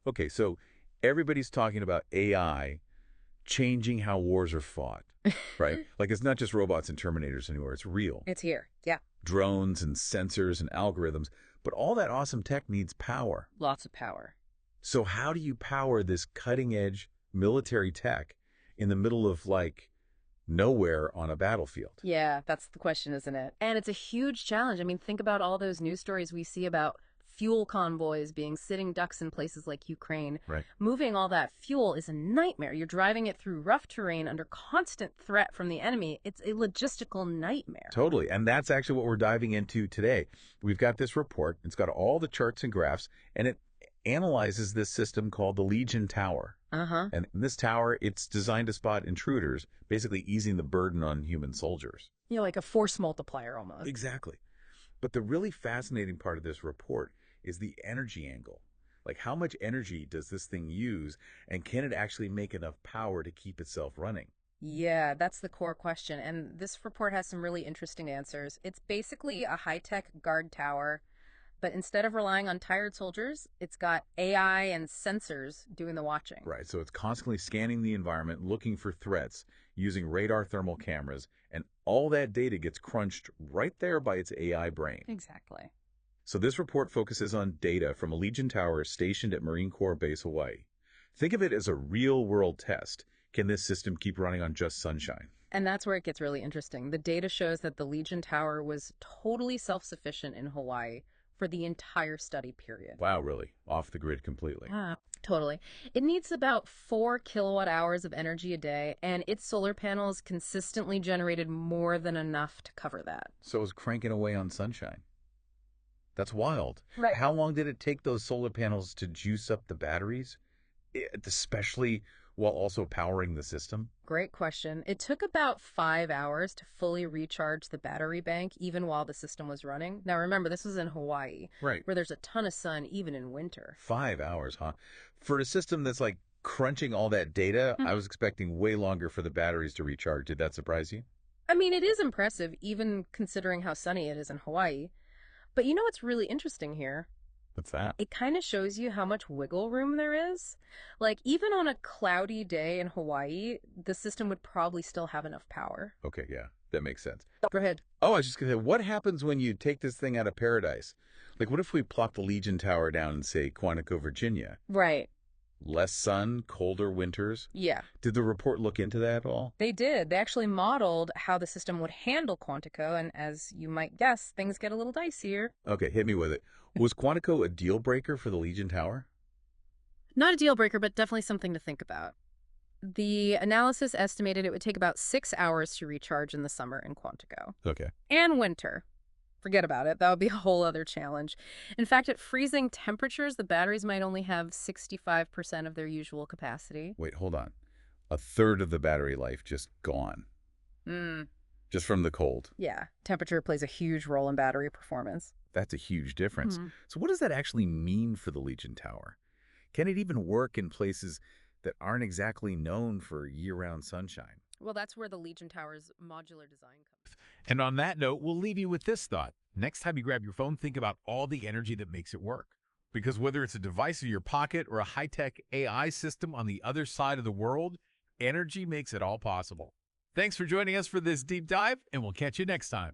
Okay, so everybody's talking about AI changing how wars are fought, right? Like it's not just robots and Terminators anymore, it's real. It's here. Yeah. Drones and sensors and algorithms, but all that awesome tech needs power. Lots of power. So how do you power this cutting-edge military tech in the middle of, like, nowhere on a battlefield? Yeah, that's the question, isn't it? And it's a huge challenge. I mean, think about all those news stories we see about fuel convoys being sitting ducks in places like Ukraine. Right. Moving all that fuel is a nightmare. You're driving it through rough terrain under constant threat from the enemy. It's a logistical nightmare. Totally. And that's actually what we're diving into today. We've got this report. It's got all the charts and graphs, and it analyzes this system called the Legion Tower. Uh-huh. And this tower, it's designed to spot intruders, basically easing the burden on human soldiers. You know, like a force multiplier almost. Exactly. But the really fascinating part of this report is the energy angle. Like, how much energy does this thing use, and can it actually make enough power to keep itself running? Yeah, that's the core question. And this report has some really interesting answers. It's basically a high-tech guard tower, but instead of relying on tired soldiers, it's got AI and sensors doing the watching. Right, so it's constantly scanning the environment, looking for threats, using radar thermal cameras, and all that data gets crunched right there by its AI brain. Exactly. So this report focuses on data from a Legion tower stationed at Marine Corps Base Hawaii. Think of it as a real-world test. Can this system keep running on just sunshine? And that's where it gets really interesting. The data shows that the Legion Tower was totally self-sufficient in Hawaii for the entire study period. Wow, really? Off the grid completely. Totally. It needs about 4 kilowatt hours of energy a day, and its solar panels consistently generated more than enough to cover that. So it's cranking away on sunshine. That's wild. Right. How long did it take those solar panels to juice up the batteries, especially while also powering the system? Great question. It took about 5 hours to fully recharge the battery bank, even while the system was running. Now, remember, this was in Hawaii, Right. where there's a ton of sun, even in winter. 5 hours, huh? For a system that's like crunching all that data, I was expecting way longer for the batteries to recharge. Did that surprise you? I mean, it is impressive, even considering how sunny it is in Hawaii. But you know what's really interesting here? What's that? It kind of shows you how much wiggle room there is. Like, even on a cloudy day in Hawaii, the system would probably still have enough power. Okay, yeah, that makes sense. Go ahead. Oh, I was just going to say, what happens when you take this thing out of paradise? Like, what if we plop the Legion Tower down in, say, Quantico, Virginia? Right. Less sun, colder winters? Yeah. Did the report look into that at all? They did. They actually modeled how the system would handle Quantico, and as you might guess, things get a little dicier. Okay, hit me with it. Was Quantico a deal breaker for the Legion Tower? Not a deal breaker, but definitely something to think about. The analysis estimated it would take about 6 hours to recharge in the summer in Quantico. Okay. And winter. Forget about it. That would be a whole other challenge. In fact, at freezing temperatures, the batteries might only have 65% of their usual capacity. Wait, hold on. A third of the battery life just gone. Just from the cold. Yeah, temperature plays a huge role in battery performance. That's a huge difference. So what does that actually mean for the Legion Tower? Can it even work in places that aren't exactly known for year-round sunshine? Well, that's where the Legion Tower's modular design comes. And on that note, we'll leave you with this thought. Next time you grab your phone, think about all the energy that makes it work. Because whether it's a device in your pocket or a high-tech AI system on the other side of the world, energy makes it all possible. Thanks for joining us for this deep dive, and we'll catch you next time.